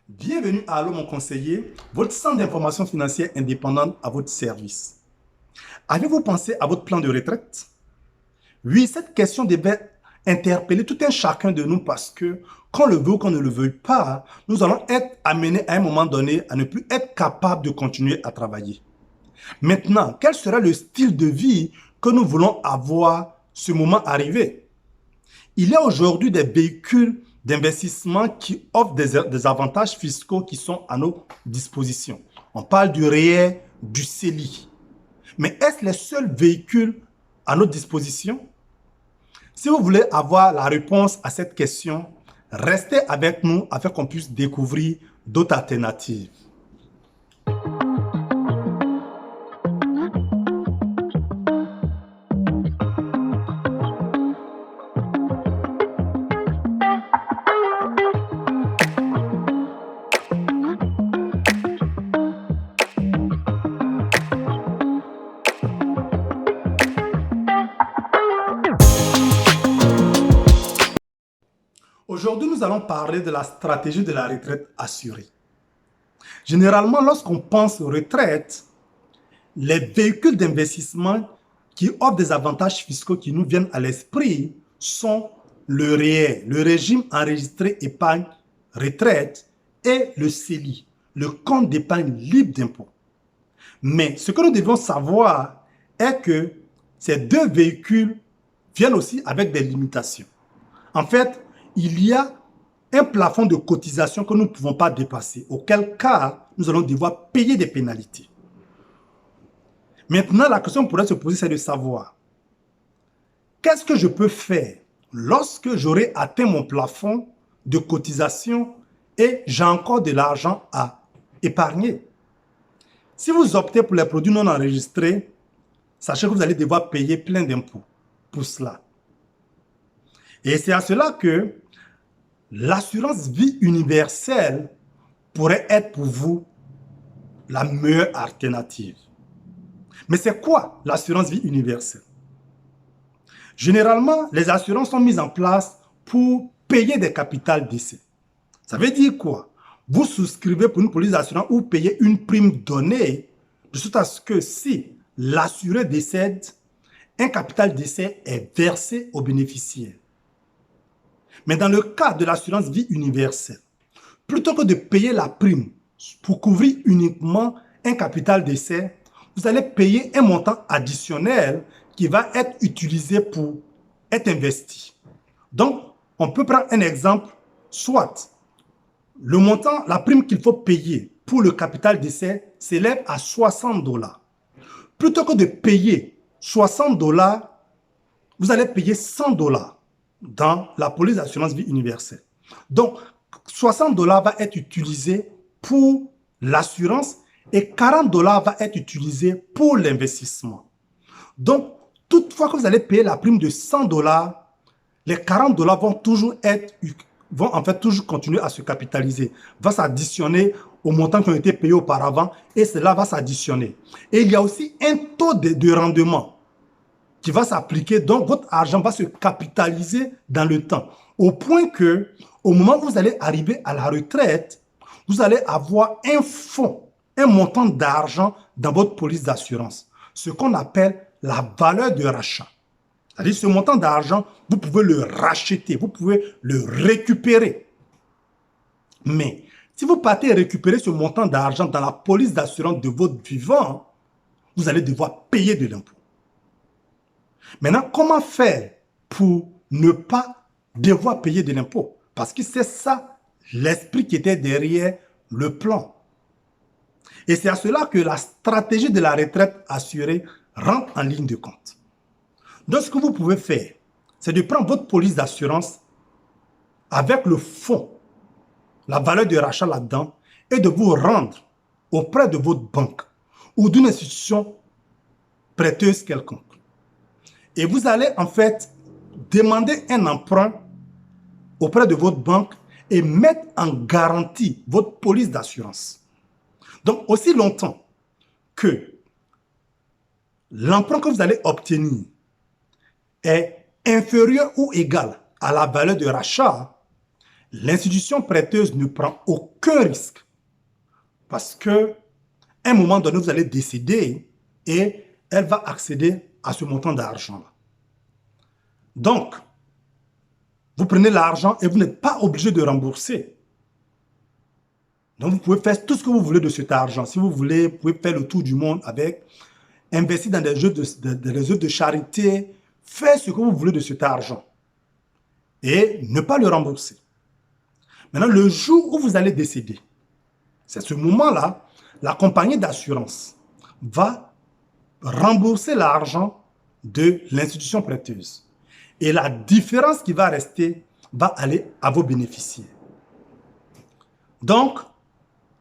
Bienvenue à Allo mon conseiller, votre centre d'information financière indépendante à votre service. Avez-vous pensé à votre plan de retraite? Oui, cette question devait interpeller tout un chacun de nous parce que, qu'on le veut ou qu'on ne le veuille pas, nous allons être amenés à un moment donné à ne plus être capables de continuer à travailler. Maintenant, quel sera le style de vie que nous voulons avoir ce moment arrivé? Il y a aujourd'hui des véhicules d'investissement qui offrent des avantages fiscaux qui sont à nos dispositions. On parle du REER, du CELI. Mais est-ce les seuls véhicules à notre disposition? Si vous voulez avoir la réponse à cette question, restez avec nous afin qu'on puisse découvrir d'autres alternatives. Aujourd'hui, nous allons parler de la stratégie de la retraite assurée. Généralement, lorsqu'on pense retraite, les véhicules d'investissement qui offrent des avantages fiscaux qui nous viennent à l'esprit sont le REER, le régime enregistré épargne retraite, et le CELI, le compte d'épargne libre d'impôt. Mais ce que nous devons savoir est que ces deux véhicules viennent aussi avec des limitations. En fait, il y a un plafond de cotisation que nous ne pouvons pas dépasser, auquel cas nous allons devoir payer des pénalités. Maintenant, la question qu'on pourrait se poser, c'est de savoir qu'est-ce que je peux faire lorsque j'aurai atteint mon plafond de cotisation et j'ai encore de l'argent à épargner. Si vous optez pour les produits non enregistrés, sachez que vous allez devoir payer plein d'impôts pour cela. Et c'est à cela que l'assurance vie universelle pourrait être pour vous la meilleure alternative. Mais c'est quoi l'assurance vie universelle? Généralement, les assurances sont mises en place pour payer des capitals décès. Ça veut dire quoi? Vous souscrivez pour une police d'assurance ou payez une prime donnée de sorte à ce que si l'assuré décède, un capital décès est versé aux bénéficiaires. Mais dans le cas de l'assurance vie universelle, plutôt que de payer la prime pour couvrir uniquement un capital décès, vous allez payer un montant additionnel qui va être utilisé pour être investi. Donc, on peut prendre un exemple, soit le montant, la prime qu'il faut payer pour le capital décès s'élève à 60 $. Plutôt que de payer 60 $, vous allez payer 100 $ dans la police d'assurance vie universelle. Donc, 60 $ va être utilisé pour l'assurance et 40 $ va être utilisé pour l'investissement. Donc, toutefois que vous allez payer la prime de 100 $, les 40 $ vont en fait toujours continuer à se capitaliser, va s'additionner aux montants qui ont été payés auparavant et cela va s'additionner. Et il y a aussi un taux de rendement qui va s'appliquer, donc votre argent va se capitaliser dans le temps, au point que au moment où vous allez arriver à la retraite, vous allez avoir un fonds, un montant d'argent dans votre police d'assurance, ce qu'on appelle la valeur de rachat. C'est-à-dire ce montant d'argent, vous pouvez le racheter, vous pouvez le récupérer. Mais si vous partez récupérer ce montant d'argent dans la police d'assurance de votre vivant, vous allez devoir payer de l'impôt. Maintenant, comment faire pour ne pas devoir payer de l'impôt? Parce que c'est ça l'esprit qui était derrière le plan. Et c'est à cela que la stratégie de la retraite assurée rentre en ligne de compte. Donc, ce que vous pouvez faire, c'est de prendre votre police d'assurance avec le fonds, la valeur de rachat là-dedans, et de vous rendre auprès de votre banque ou d'une institution prêteuse quelconque. Et vous allez en fait demander un emprunt auprès de votre banque et mettre en garantie votre police d'assurance. Donc, aussi longtemps que l'emprunt que vous allez obtenir est inférieur ou égal à la valeur de rachat, l'institution prêteuse ne prend aucun aucun risque. Parce que à un moment donné, vous allez décéder et elle va accéder à ce montant d'argent-là. Donc, vous prenez l'argent et vous n'êtes pas obligé de rembourser. Donc, vous pouvez faire tout ce que vous voulez de cet argent. Si vous voulez, vous pouvez faire le tour du monde avec, investir dans des œuvres de charité, faire ce que vous voulez de cet argent et ne pas le rembourser. Maintenant, le jour où vous allez décéder, c'est ce moment-là, la compagnie d'assurance va rembourser l'argent de l'institution prêteuse. Et la différence qui va rester va aller à vos bénéficiaires. Donc,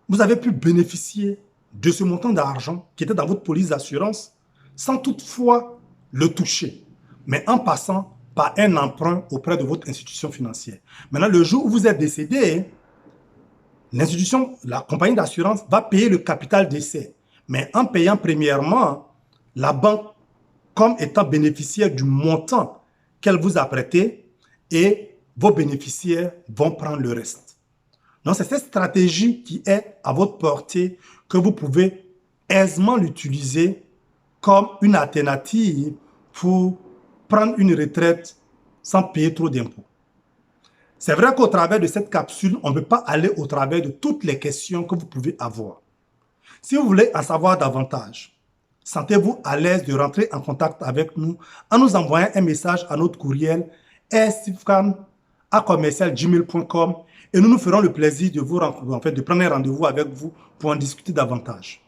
vous avez pu bénéficier de ce montant d'argent qui était dans votre police d'assurance sans toutefois le toucher, mais en passant par un emprunt auprès de votre institution financière. Maintenant, le jour où vous êtes décédé, l'institution, la compagnie d'assurance va payer le capital d'essai. Mais en payant premièrement, la banque comme étant bénéficiaire du montant qu'elle vous a prêté et vos bénéficiaires vont prendre le reste. Donc, c'est cette stratégie qui est à votre portée que vous pouvez aisément l'utiliser comme une alternative pour prendre une retraite sans payer trop d'impôts. C'est vrai qu'au travers de cette capsule, on ne peut pas aller au travers de toutes les questions que vous pouvez avoir. Si vous voulez en savoir davantage, sentez-vous à l'aise de rentrer en contact avec nous en nous envoyant un message à notre courriel sifkan@gmail.com et nous nous ferons le plaisir de vous de prendre un rendez-vous avec vous pour en discuter davantage.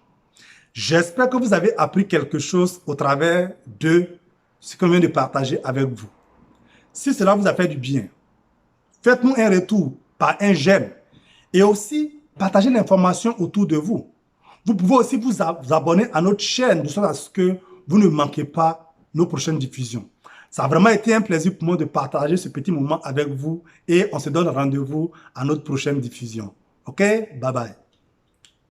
J'espère que vous avez appris quelque chose au travers de ce que je viens de partager avec vous. Si cela vous a fait du bien, faites-nous un retour par un j'aime et aussi partagez l'information autour de vous. Vous pouvez aussi vous abonner à notre chaîne de sorte à ce que vous ne manquez pas nos prochaines diffusions. Ça a vraiment été un plaisir pour moi de partager ce petit moment avec vous et on se donne rendez-vous à notre prochaine diffusion. OK? Bye bye.